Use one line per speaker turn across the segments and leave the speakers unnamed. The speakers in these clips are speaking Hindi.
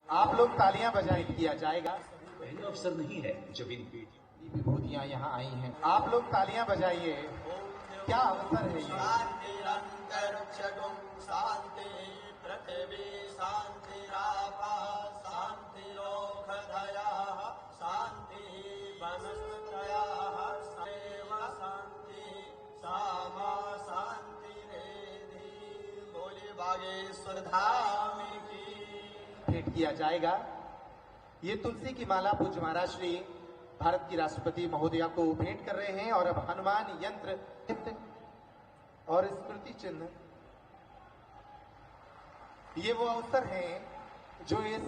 आप लोग तालियां बजाएं, किया जाएगा।
पहला अवसर नहीं है जब इन
विभूतियां यहाँ आई हैं। आप लोग तालियां बजाइए, क्या अवसर है ये।
शांति पृथ्वी शांतिरापा शांतिरोषधयः शांति वनस्पतयः सैव शांति सामा शांतिरेधि। बोले बागेश्वर धाम की।
भेंट किया जाएगा। ये तुलसी की माला पूज्य महाराज श्री भारत की राष्ट्रपति महोदया को भेंट कर रहे हैं और अब हनुमान यंत्र और स्मृति चिन्ह, ये वो अवसर हैं जो इस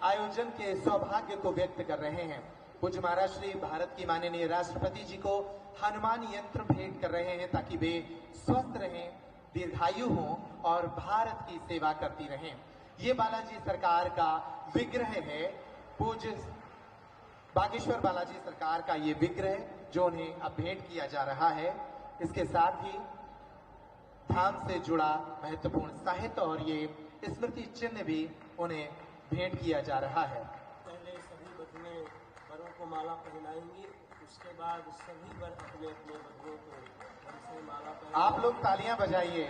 आयोजन के सौभाग्य को व्यक्त कर रहे हैं। पूज्य महाराज श्री भारत की माननीय राष्ट्रपति जी को हनुमान यंत्र भेंट कर रहे हैं ताकि वे स्वस्थ रहें, दीर्घायु हों और भारत की सेवा करती रहें। ये बालाजी सरकार का विग्रह है, पूज्य बागेश्वर बालाजी सरकार का ये विग्रह जो उन्हें अब भेंट किया जा रहा है। इसके साथ ही धाम से जुड़ा महत्वपूर्ण साहित्य और ये स्मृति चिन्ह भी उन्हें भेंट किया जा रहा है।
पहले सभी बधुएं वरों को माला पहनाएंगी, उसके बाद सभी वर अपने अपने बधुओं को उनसे माला पहनाएंगे।
आप लोग तालियां बजाइए,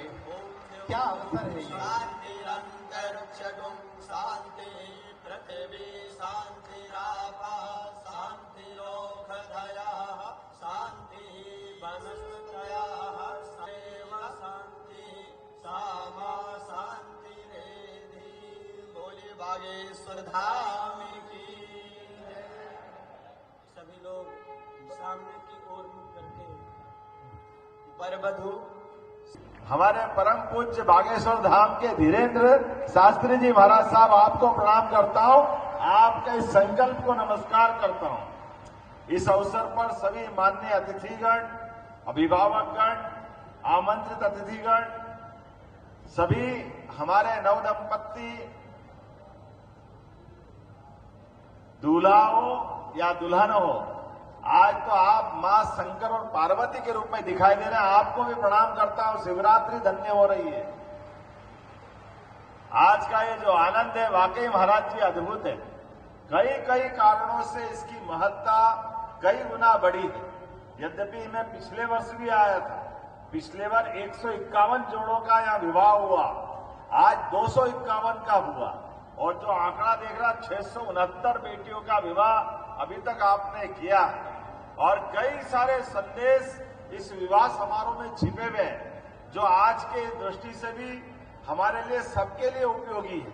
क्या अवसर है ये।
शांति पृथ्वी शांतिरापा शांतिरोषधयः शांति वनस्पतयः सैव शांति सामा शांतिरेधि। बोले बागेश्वर धाम की। सभी लोग सामने की ओर मुख करके वर वधू
हमारे परम पूज्य बागेश्वर धाम के धीरेन्द्र शास्त्री जी महाराज साहब, आपको प्रणाम करता हूं, आपके इस संकल्प को नमस्कार करता हूं। इस अवसर पर सभी माननीय अतिथिगण, अभिभावकगण, आमंत्रित अतिथिगण, सभी हमारे नवदंपति दूल्हा हो या दुल्हन हो, आज तो आप मां शंकर और पार्वती के रूप में दिखाई दे रहे हैं। आपको भी प्रणाम करता हूं। शिवरात्रि धन्य हो रही है। आज का ये जो आनंद है वाकई महाराज जी अद्भुत है। कई कई कारणों से इसकी महत्ता कई गुना बढ़ी है। यद्यपि मैं पिछले वर्ष भी आया था, पिछले बार 151 जोड़ों का यहाँ विवाह हुआ, आज 251 का हुआ और जो आंकड़ा देख रहा 669 बेटियों का विवाह अभी तक आपने किया है। और कई सारे संदेश इस विवाह समारोह में छिपे हुए हैं जो आज के दृष्टि से भी हमारे लिए सबके लिए उपयोगी है।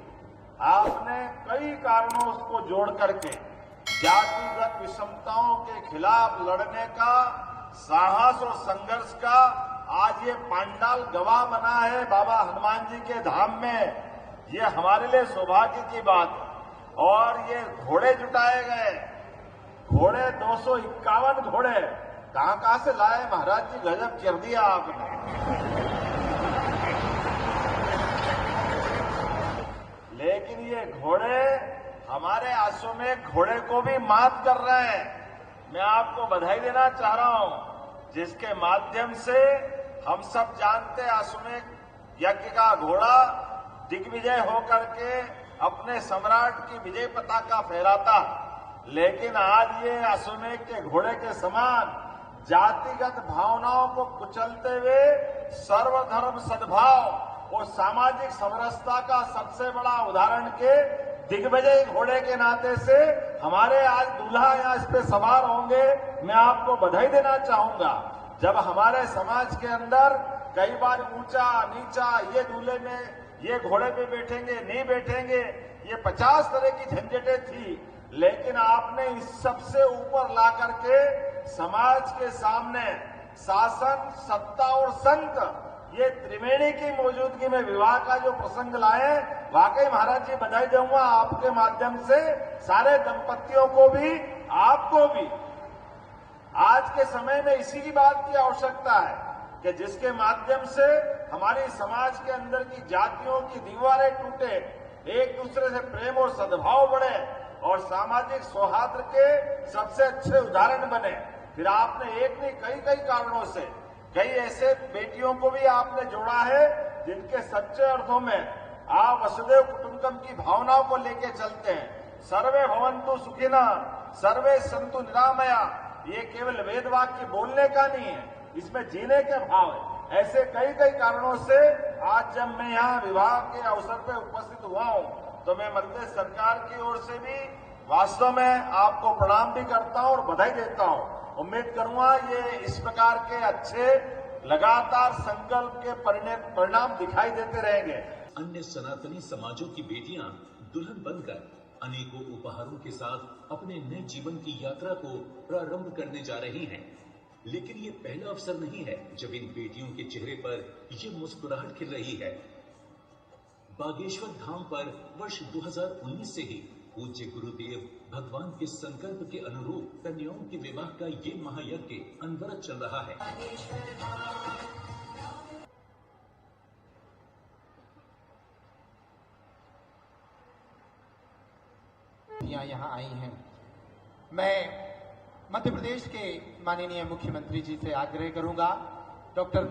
आपने कई कारणों को जोड़ करके जातिगत विषमताओं के खिलाफ लड़ने का साहस और संघर्ष का आज ये पांडाल गवाह बना है बाबा हनुमान जी के धाम में। ये हमारे लिए सौभाग्य की बात है। और ये घोड़े जुटाए गए, घोड़े 251 घोड़े कहां से लाए महाराज जी, गजब कर दिया आपने। लेकिन ये घोड़े हमारे अश्वमेध घोड़े को भी मात कर रहे हैं। मैं आपको बधाई देना चाह रहा हूं, जिसके माध्यम से हम सब जानते हैं अश्वमेध यज्ञ का घोड़ा दिग्विजय होकर के अपने सम्राट की विजय पताका फहराता। लेकिन आज ये अश्वमेध के घोड़े के समान जातिगत भावनाओं को कुचलते हुए सर्वधर्म सद्भाव और सामाजिक समरसता का सबसे बड़ा उदाहरण के दिग्विजय घोड़े के नाते से हमारे आज दूल्हा यहाँ इस पे सवार होंगे। मैं आपको बधाई देना चाहूंगा। जब हमारे समाज के अंदर कई बार ऊंचा नीचा, ये दूल्हे में ये घोड़े पे बैठेंगे नहीं बैठेंगे, ये 50 तरह की झंझटें थी। लेकिन आपने इस सबसे ऊपर ला करके समाज के सामने शासन, सत्ता और संत, ये त्रिवेणी की मौजूदगी में विवाह का जो प्रसंग लाए, वाकई महाराज जी बधाई दूंगा आपके माध्यम से सारे दंपतियों को भी, आपको भी। आज के समय में इसी की बात की आवश्यकता है कि जिसके माध्यम से हमारी समाज के अंदर की जातियों की दीवारें टूटे, एक दूसरे से प्रेम और सद्भाव बढ़े और सामाजिक सौहार्द के सबसे अच्छे उदाहरण बने। फिर आपने एक नहीं कई कारणों से कई ऐसे बेटियों को भी आपने जोड़ा है जिनके सच्चे अर्थों में आप वसुदेव कुटुंबकम की भावनाओं को लेके चलते हैं। सर्वे भवन्तु सुखिनः, सर्वे सन्तु निरामया, ये केवल वेद वाक्य बोलने का नहीं है, इसमें जीने के भाव है। ऐसे कई कारणों से आज जब मैं यहाँ विवाह के अवसर पे उपस्थित हुआ हूँ, तो मैं मध्य प्रदेश सरकार की ओर से भी वास्तव में आपको प्रणाम भी करता हूँ और बधाई देता हूँ। उम्मीद करूंगा ये इस प्रकार के अच्छे लगातार संकल्प के परिणाम दिखाई देते रहेंगे।
अन्य सनातनी समाजों की बेटियां दुल्हन बनकर अनेकों उपहारों के साथ अपने नए जीवन की यात्रा को प्रारंभ करने जा रही हैं। लेकिन ये पहला अवसर नहीं है जब इन बेटियों के चेहरे पर ये मुस्कुराहट खिल रही है। बागेश्वर धाम पर वर्ष 2019 से ही पूज्य गुरुदेव भगवान के संकल्प के अनुरूप कन्याओं के विवाह का ये महायज्ञ अनवरत चल रहा है।
यहाँ आई हैं। मैं मध्य प्रदेश के माननीय मुख्यमंत्री जी से आग्रह करूंगा, डॉक्टर